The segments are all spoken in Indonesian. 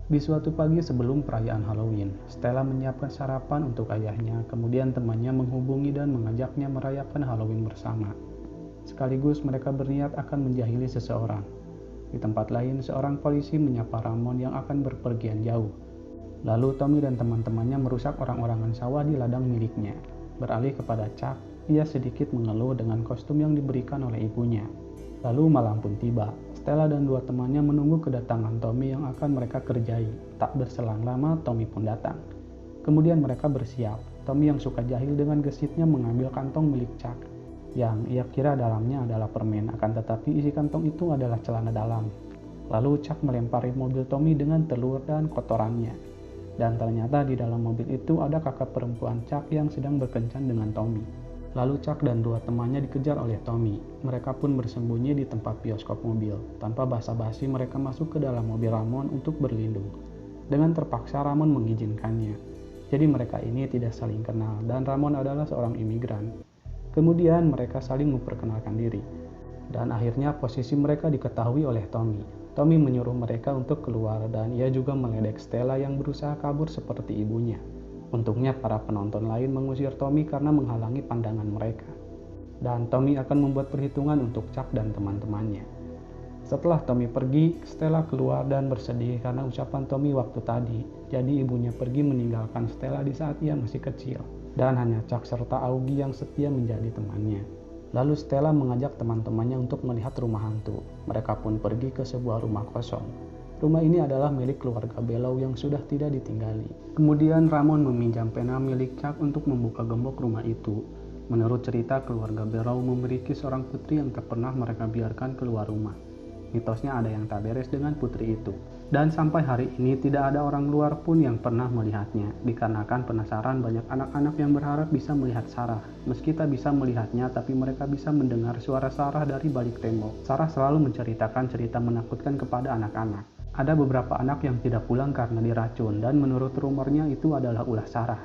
Di suatu pagi sebelum perayaan Halloween, Stella menyiapkan sarapan untuk ayahnya, kemudian temannya menghubungi dan mengajaknya merayakan Halloween bersama. Sekaligus mereka berniat akan menjahili seseorang. Di tempat lain, seorang polisi menyapa Ramon yang akan berpergian jauh. Lalu Tommy dan teman-temannya merusak orang-orangan sawah di ladang miliknya. Beralih kepada Chuck, ia sedikit mengeluh dengan kostum yang diberikan oleh ibunya. Lalu malam pun tiba. Stella dan dua temannya menunggu kedatangan Tommy yang akan mereka kerjai. Tak berselang lama, Tommy pun datang. Kemudian mereka bersiap. Tommy yang suka jahil dengan gesitnya mengambil kantong milik Chuck, yang ia kira dalamnya adalah permen, akan tetapi isi kantong itu adalah celana dalam. Lalu Chuck melempari mobil Tommy dengan telur dan kotorannya. Dan ternyata di dalam mobil itu ada kakak perempuan Chuck yang sedang berkencan dengan Tommy. Lalu Chuck dan dua temannya dikejar oleh Tommy. Mereka pun bersembunyi di tempat bioskop mobil. Tanpa basa-basi mereka masuk ke dalam mobil Ramon untuk berlindung. Dengan terpaksa Ramon mengizinkannya. Jadi mereka ini tidak saling kenal dan Ramon adalah seorang imigran. Kemudian mereka saling memperkenalkan diri. Dan akhirnya posisi mereka diketahui oleh Tommy. Tommy menyuruh mereka untuk keluar dan ia juga meledek Stella yang berusaha kabur seperti ibunya. Untungnya para penonton lain mengusir Tommy karena menghalangi pandangan mereka. Dan Tommy akan membuat perhitungan untuk Chuck dan teman-temannya. Setelah Tommy pergi, Stella keluar dan bersedih karena ucapan Tommy waktu tadi. Jadi ibunya pergi meninggalkan Stella di saat ia masih kecil. Dan hanya Chuck serta Augie yang setia menjadi temannya. Lalu Stella mengajak teman-temannya untuk melihat rumah hantu. Mereka pun pergi ke sebuah rumah kosong. Rumah ini adalah milik keluarga Bellow yang sudah tidak ditinggali. Kemudian Ramon meminjam pena milik Chuck untuk membuka gembok rumah itu. Menurut cerita, keluarga Bellow memiliki seorang putri yang tak pernah mereka biarkan keluar rumah. Mitosnya ada yang tak beres dengan putri itu. Dan sampai hari ini tidak ada orang luar pun yang pernah melihatnya. Dikarenakan penasaran, banyak anak-anak yang berharap bisa melihat Sarah. Meski tak bisa melihatnya, tapi mereka bisa mendengar suara Sarah dari balik tembok. Sarah selalu menceritakan cerita menakutkan kepada anak-anak. Ada beberapa anak yang tidak pulang karena diracun, dan menurut rumornya itu adalah ulah Sarah.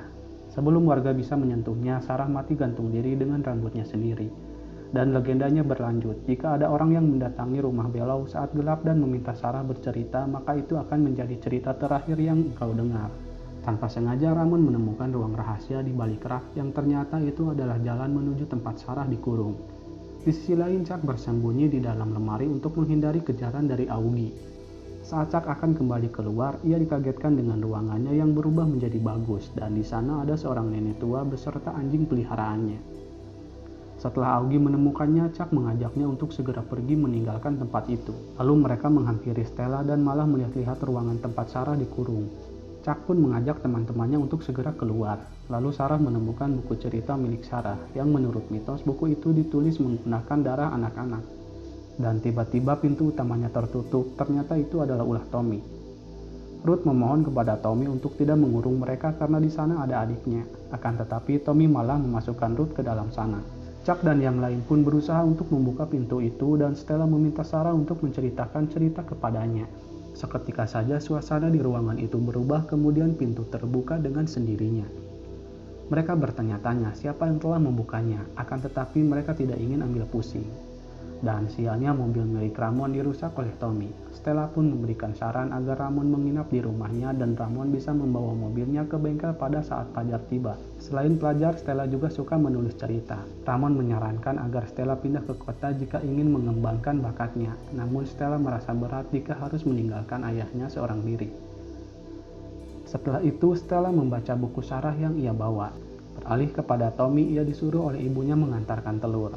Sebelum warga bisa menyentuhnya, Sarah mati gantung diri dengan rambutnya sendiri. Dan legendanya berlanjut, jika ada orang yang mendatangi rumah Bellow saat gelap dan meminta Sarah bercerita, maka itu akan menjadi cerita terakhir yang engkau dengar. Tanpa sengaja, Ramon menemukan ruang rahasia di balik rak yang ternyata itu adalah jalan menuju tempat Sarah dikurung. Di sisi lain, Chuck bersembunyi di dalam lemari untuk menghindari kejaran dari Augie. Saat Chuck akan kembali keluar, ia dikagetkan dengan ruangannya yang berubah menjadi bagus, dan di sana ada seorang nenek tua beserta anjing peliharaannya. Setelah Augie menemukannya, Chuck mengajaknya untuk segera pergi meninggalkan tempat itu. Lalu mereka menghampiri Stella dan malah melihat-lihat ruangan tempat Sarah dikurung. Chuck pun mengajak teman-temannya untuk segera keluar. Lalu Sarah menemukan buku cerita milik Sarah, yang menurut mitos buku itu ditulis menggunakan darah anak-anak. Dan tiba-tiba pintu utamanya tertutup, ternyata itu adalah ulah Tommy. Ruth memohon kepada Tommy untuk tidak mengurung mereka karena di sana ada adiknya. Akan tetapi Tommy malah memasukkan Ruth ke dalam sana. Chuck dan yang lain pun berusaha untuk membuka pintu itu dan Stella meminta Sarah untuk menceritakan cerita kepadanya. Seketika saja suasana di ruangan itu berubah, kemudian pintu terbuka dengan sendirinya. Mereka bertanya-tanya siapa yang telah membukanya, akan tetapi mereka tidak ingin ambil pusing. Dan sialnya mobil milik Ramon dirusak oleh Tommy. Stella pun memberikan saran agar Ramon menginap di rumahnya dan Ramon bisa membawa mobilnya ke bengkel pada saat pelajar tiba. Selain pelajar, Stella juga suka menulis cerita. Ramon menyarankan agar Stella pindah ke kota jika ingin mengembangkan bakatnya. Namun Stella merasa berat jika harus meninggalkan ayahnya seorang diri. Setelah itu, Stella membaca buku Sarah yang ia bawa. Beralih kepada Tommy, ia disuruh oleh ibunya mengantarkan telur.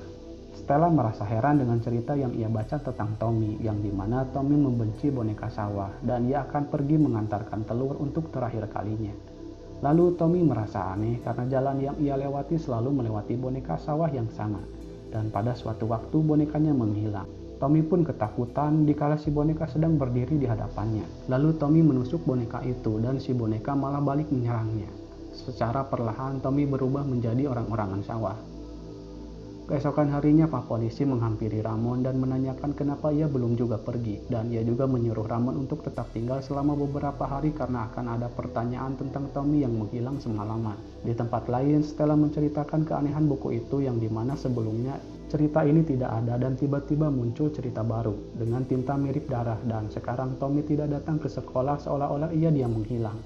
Stella merasa heran dengan cerita yang ia baca tentang Tommy, yang dimana Tommy membenci boneka sawah, dan ia akan pergi mengantarkan telur untuk terakhir kalinya. Lalu Tommy merasa aneh karena jalan yang ia lewati selalu melewati boneka sawah yang sama, dan pada suatu waktu bonekanya menghilang. Tommy pun ketakutan dikala si boneka sedang berdiri di hadapannya. Lalu Tommy menusuk boneka itu dan si boneka malah balik menyerangnya. Secara perlahan Tommy berubah menjadi orang-orangan sawah. Keesokan harinya Pak Polisi menghampiri Ramon dan menanyakan kenapa ia belum juga pergi, dan ia juga menyuruh Ramon untuk tetap tinggal selama beberapa hari karena akan ada pertanyaan tentang Tommy yang menghilang semalaman. Di tempat lain, Stella menceritakan keanehan buku itu yang dimana sebelumnya Cerita ini tidak ada dan tiba-tiba muncul cerita baru dengan tinta mirip darah dan sekarang Tommy tidak datang ke sekolah seolah-olah ia diam menghilang.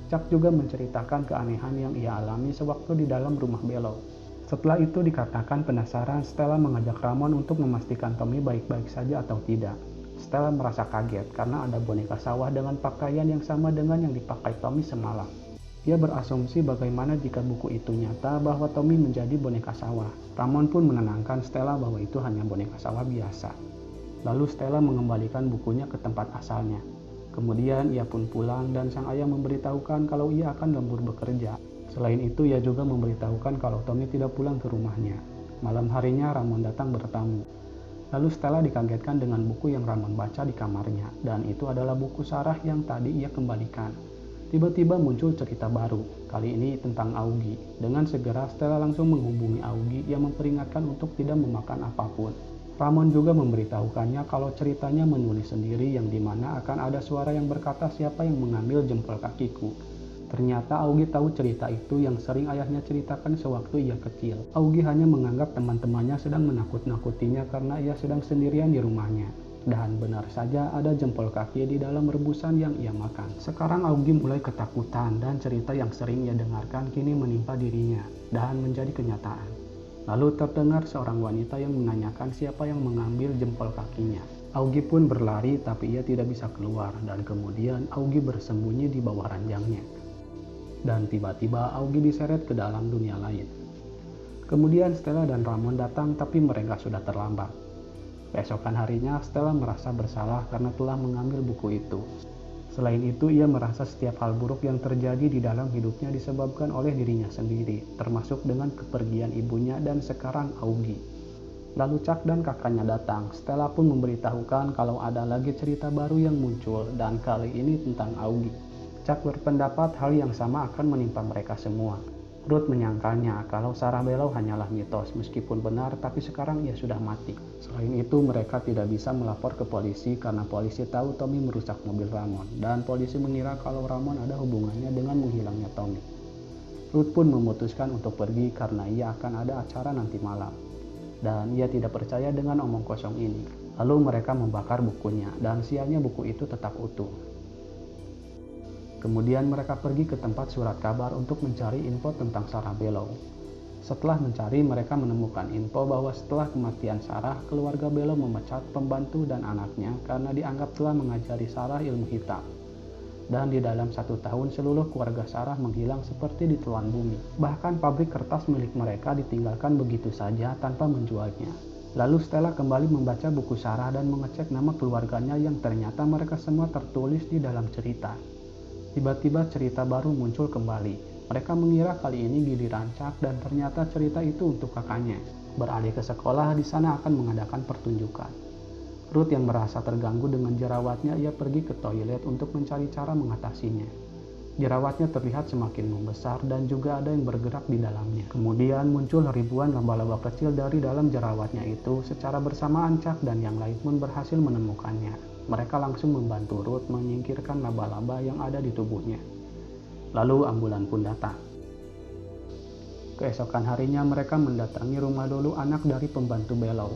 Chuck juga menceritakan keanehan yang ia alami sewaktu di dalam rumah Bellow. Setelah itu dikatakan penasaran, Stella mengajak Ramon untuk memastikan Tommy baik-baik saja atau tidak. Stella merasa kaget karena ada boneka sawah dengan pakaian yang sama dengan yang dipakai Tommy semalam. Ia berasumsi bagaimana jika buku itu nyata bahwa Tommy menjadi boneka sawah. Ramon pun menenangkan Stella bahwa itu hanya boneka sawah biasa. Lalu Stella mengembalikan bukunya ke tempat asalnya. Kemudian ia pun pulang dan sang ayah memberitahukan kalau ia akan lembur bekerja. Selain itu ia juga memberitahukan kalau Tommy tidak pulang ke rumahnya. Malam harinya Ramon datang bertamu. Lalu Stella dikagetkan dengan buku yang Ramon baca di kamarnya, dan itu adalah buku Sarah yang tadi ia kembalikan. Tiba-tiba muncul cerita baru, kali ini tentang Augie. Dengan segera Stella langsung menghubungi Augie yang memperingatkan untuk tidak memakan apapun. Ramon juga memberitahukannya kalau ceritanya menulis sendiri yang dimana akan ada suara yang berkata siapa yang mengambil jempol kakiku. Ternyata Augie tahu cerita itu yang sering ayahnya ceritakan sewaktu ia kecil. Augie hanya menganggap teman-temannya sedang menakut-nakutinya karena ia sedang sendirian di rumahnya. Dan benar saja ada jempol kaki di dalam rebusan yang ia makan. Sekarang Augie mulai ketakutan dan cerita yang sering ia dengarkan kini menimpa dirinya dan menjadi kenyataan. Lalu terdengar seorang wanita yang menanyakan siapa yang mengambil jempol kakinya. Augie pun berlari tapi ia tidak bisa keluar dan kemudian Augie bersembunyi di bawah ranjangnya. Dan tiba-tiba Augie diseret ke dalam dunia lain. Kemudian Stella dan Ramon datang tapi mereka sudah terlambat. Keesokan harinya, Stella merasa bersalah karena telah mengambil buku itu. Selain itu, ia merasa setiap hal buruk yang terjadi di dalam hidupnya disebabkan oleh dirinya sendiri, termasuk dengan kepergian ibunya dan sekarang Augie. Lalu Chuck dan kakaknya datang. Stella pun memberitahukan kalau ada lagi cerita baru yang muncul dan kali ini tentang Augie. Chuck berpendapat hal yang sama akan menimpa mereka semua. Ruth menyangkalnya kalau Sarah Bellow hanyalah mitos, meskipun benar tapi sekarang ia sudah mati. Selain itu mereka tidak bisa melapor ke polisi karena polisi tahu Tommy merusak mobil Ramon dan polisi mengira kalau Ramon ada hubungannya dengan menghilangnya Tommy. Ruth pun memutuskan untuk pergi karena ia akan ada acara nanti malam. Dan ia tidak percaya dengan omong kosong ini. Lalu mereka membakar bukunya dan sialnya buku itu tetap utuh. Kemudian mereka pergi ke tempat surat kabar untuk mencari info tentang Sarah Bellow. Setelah mencari, mereka menemukan info bahwa setelah kematian Sarah, keluarga Bellow memecat pembantu dan anaknya karena dianggap telah mengajari Sarah ilmu hitam. Dan di dalam 1 tahun, seluruh keluarga Sarah menghilang seperti ditelan bumi. Bahkan pabrik kertas milik mereka ditinggalkan begitu saja tanpa menjualnya. Lalu Stella kembali membaca buku Sarah dan mengecek nama keluarganya yang ternyata mereka semua tertulis di dalam cerita. Tiba-tiba cerita baru muncul kembali. Mereka mengira kali ini giliran Chuck dan ternyata cerita itu untuk kakaknya. Beralih ke sekolah, di sana akan mengadakan pertunjukan. Ruth yang merasa terganggu dengan jerawatnya, ia pergi ke toilet untuk mencari cara mengatasinya. Jerawatnya terlihat semakin membesar dan juga ada yang bergerak di dalamnya. Kemudian muncul ribuan laba-laba kecil dari dalam jerawatnya itu. Secara bersamaan Chuck dan yang lain pun berhasil menemukannya. Mereka langsung membantu Ruth menyingkirkan laba-laba yang ada di tubuhnya. Lalu ambulan pun datang. Keesokan harinya mereka mendatangi rumah Lulu, anak dari pembantu Bellow.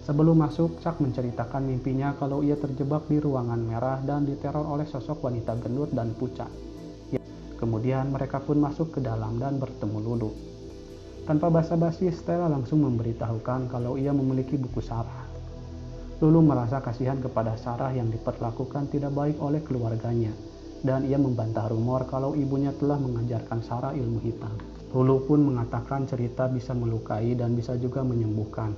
Sebelum masuk, Chuck menceritakan mimpinya kalau ia terjebak di ruangan merah dan diteror oleh sosok wanita gendut dan pucat. Kemudian mereka pun masuk ke dalam dan bertemu Lulu. Tanpa basa-basi, Stella langsung memberitahukan kalau ia memiliki buku Sarah. Lulu merasa kasihan kepada Sarah yang diperlakukan tidak baik oleh keluarganya, dan ia membantah rumor kalau ibunya telah mengajarkan Sarah ilmu hitam. Lulu pun mengatakan cerita bisa melukai dan bisa juga menyembuhkan.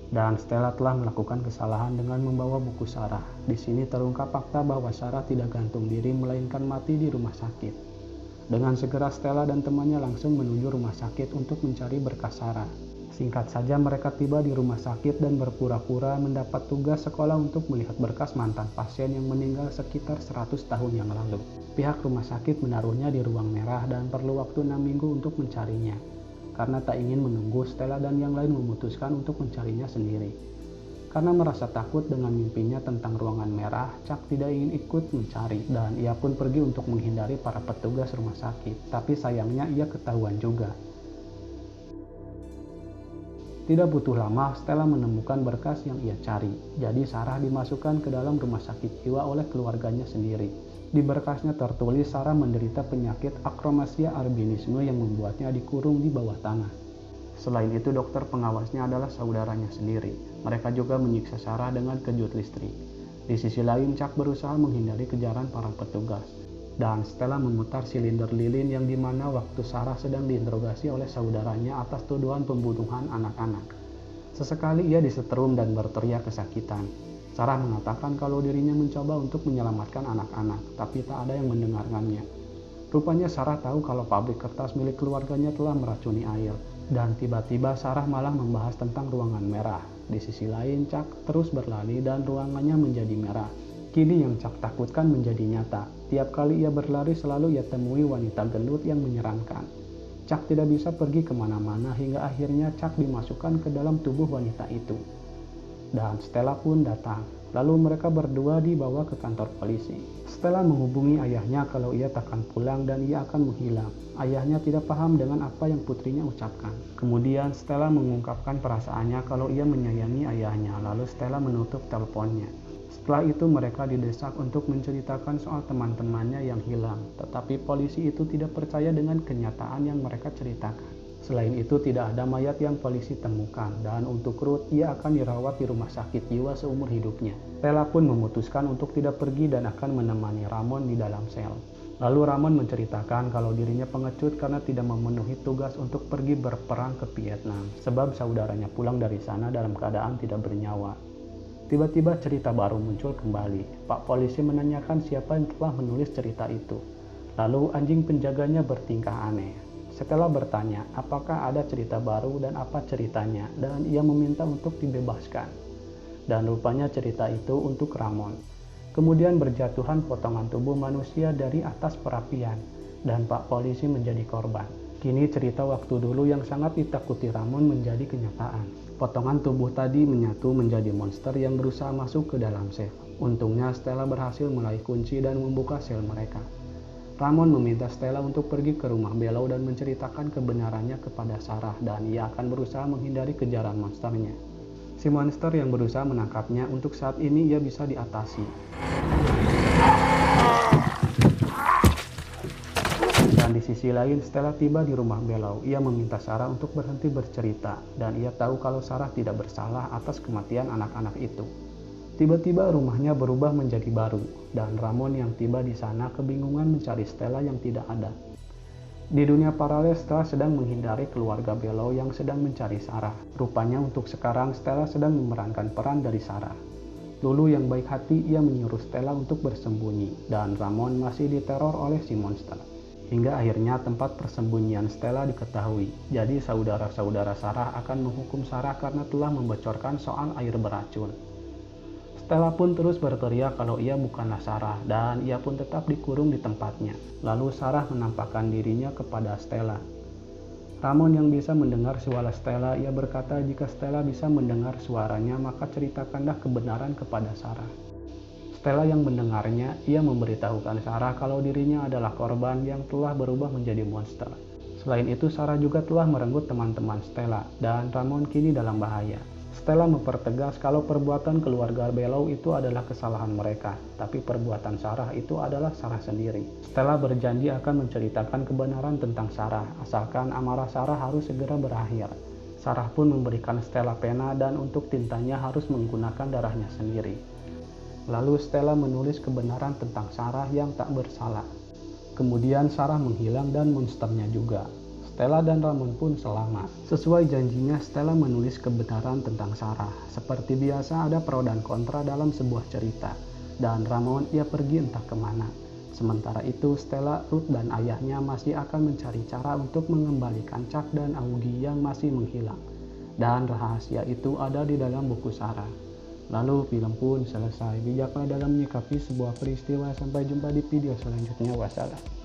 Dan Stella telah melakukan kesalahan dengan membawa buku Sarah. Di sini terungkap fakta bahwa Sarah tidak gantung diri melainkan mati di rumah sakit. Dengan segera Stella dan temannya langsung menuju rumah sakit untuk mencari berkas Sarah. Singkat saja mereka tiba di rumah sakit dan berpura-pura mendapat tugas sekolah untuk melihat berkas mantan pasien yang meninggal sekitar 100 tahun yang lalu. Pihak rumah sakit menaruhnya di ruang merah dan perlu waktu 6 minggu untuk mencarinya. Karena tak ingin menunggu, Stella dan yang lain memutuskan untuk mencarinya sendiri. Karena merasa takut dengan mimpinya tentang ruangan merah, Chuck tidak ingin ikut mencari dan ia pun pergi untuk menghindari para petugas rumah sakit. Tapi sayangnya ia ketahuan juga. Tidak butuh lama, Stella menemukan berkas yang ia cari. Jadi Sarah dimasukkan ke dalam rumah sakit jiwa oleh keluarganya sendiri. Di berkasnya tertulis Sarah menderita penyakit akromasia albinisme yang membuatnya dikurung di bawah tanah. Selain itu, dokter pengawasnya adalah saudaranya sendiri. Mereka juga menyiksa Sarah dengan kejut listrik. Di sisi lain, Chuck berusaha menghindari kejaran para petugas. Dan Stella memutar silinder lilin yang dimana waktu Sarah sedang diinterogasi oleh saudaranya atas tuduhan pembunuhan anak-anak. Sesekali ia disetrum dan berteriak kesakitan. Sarah mengatakan kalau dirinya mencoba untuk menyelamatkan anak-anak, tapi tak ada yang mendengarkannya. Rupanya Sarah tahu kalau pabrik kertas milik keluarganya telah meracuni air. Dan tiba-tiba Sarah malah membahas tentang ruangan merah. Di sisi lain, Chuck terus berlari dan ruangannya menjadi merah. Kini yang Chuck takutkan menjadi nyata. Tiap kali ia berlari selalu ia temui wanita gendut yang menyeramkan. Chuck tidak bisa pergi kemana-mana hingga akhirnya Chuck dimasukkan ke dalam tubuh wanita itu. Dan Stella pun datang. Lalu mereka berdua dibawa ke kantor polisi. Stella menghubungi ayahnya kalau ia takkan pulang dan ia akan menghilang. Ayahnya tidak paham dengan apa yang putrinya ucapkan. Kemudian Stella mengungkapkan perasaannya kalau ia menyayangi ayahnya. Lalu Stella menutup teleponnya. Setelah itu mereka didesak untuk menceritakan soal teman-temannya yang hilang, tetapi polisi itu tidak percaya dengan kenyataan yang mereka ceritakan. Selain itu tidak ada mayat yang polisi temukan, dan untuk Ruth ia akan dirawat di rumah sakit jiwa seumur hidupnya. Stella pun memutuskan untuk tidak pergi dan akan menemani Ramon di dalam sel. Lalu Ramon menceritakan kalau dirinya pengecut karena tidak memenuhi tugas untuk pergi berperang ke Vietnam, sebab saudaranya pulang dari sana dalam keadaan tidak bernyawa. Tiba-tiba cerita baru muncul kembali. Pak polisi menanyakan siapa yang telah menulis cerita itu. Lalu anjing penjaganya bertingkah aneh. Stella bertanya apakah ada cerita baru dan apa ceritanya, dan ia meminta untuk dibebaskan. Dan rupanya cerita itu untuk Ramon. Kemudian berjatuhan potongan tubuh manusia dari atas perapian, dan Pak polisi menjadi korban. Kini cerita waktu dulu yang sangat ditakuti Ramon menjadi kenyataan. Potongan tubuh tadi menyatu menjadi monster yang berusaha masuk ke dalam safe. Untungnya Stella berhasil meraih kunci dan membuka sel mereka. Ramon meminta Stella untuk pergi ke rumah Bellow dan menceritakan kebenarannya kepada Sarah, dan ia akan berusaha menghindari kejaran monsternya. Si monster yang berusaha menangkapnya untuk saat ini ia bisa diatasi. Dan di sisi lain, Stella tiba di rumah Bellow. Ia meminta Sarah untuk berhenti bercerita, dan ia tahu kalau Sarah tidak bersalah atas kematian anak-anak itu. Tiba-tiba rumahnya berubah menjadi baru, dan Ramon yang tiba di sana kebingungan mencari Stella yang tidak ada. Di dunia paralel, Stella sedang menghindari keluarga Bellow yang sedang mencari Sarah. Rupanya untuk sekarang Stella sedang memerankan peran dari Sarah. Lulu yang baik hati, ia menyuruh Stella untuk bersembunyi, dan Ramon masih diteror oleh si monster. Hingga akhirnya tempat persembunyian Stella diketahui. Jadi saudara-saudara Sarah akan menghukum Sarah karena telah membocorkan soal air beracun. Stella pun terus berteriak kalau ia bukanlah Sarah, dan ia pun tetap dikurung di tempatnya. Lalu Sarah menampakkan dirinya kepada Stella. Ramon yang bisa mendengar suara Stella, ia berkata jika Stella bisa mendengar suaranya maka ceritakanlah kebenaran kepada Sarah. Stella yang mendengarnya, ia memberitahukan Sarah kalau dirinya adalah korban yang telah berubah menjadi monster. Selain itu, Sarah juga telah merenggut teman-teman Stella, dan Ramon kini dalam bahaya. Stella mempertegas kalau perbuatan keluarga Bellow itu adalah kesalahan mereka, tapi perbuatan Sarah itu adalah Sarah sendiri. Stella berjanji akan menceritakan kebenaran tentang Sarah, asalkan amarah Sarah harus segera berakhir. Sarah pun memberikan Stella pena dan untuk tintanya harus menggunakan darahnya sendiri. Lalu Stella menulis kebenaran tentang Sarah yang tak bersalah. Kemudian Sarah menghilang dan monsternya juga. Stella dan Ramon pun selamat. Sesuai janjinya, Stella menulis kebenaran tentang Sarah. Seperti biasa ada pro dan kontra dalam sebuah cerita. Dan Ramon ia pergi entah kemana. Sementara itu Stella, Ruth dan ayahnya masih akan mencari cara untuk mengembalikan Chuck dan Augie yang masih menghilang. Dan rahasia itu ada di dalam buku Sarah. Lalu film pun selesai. Bijaklah dalam menyikapi sebuah peristiwa. Sampai jumpa di video selanjutnya. Wassalam.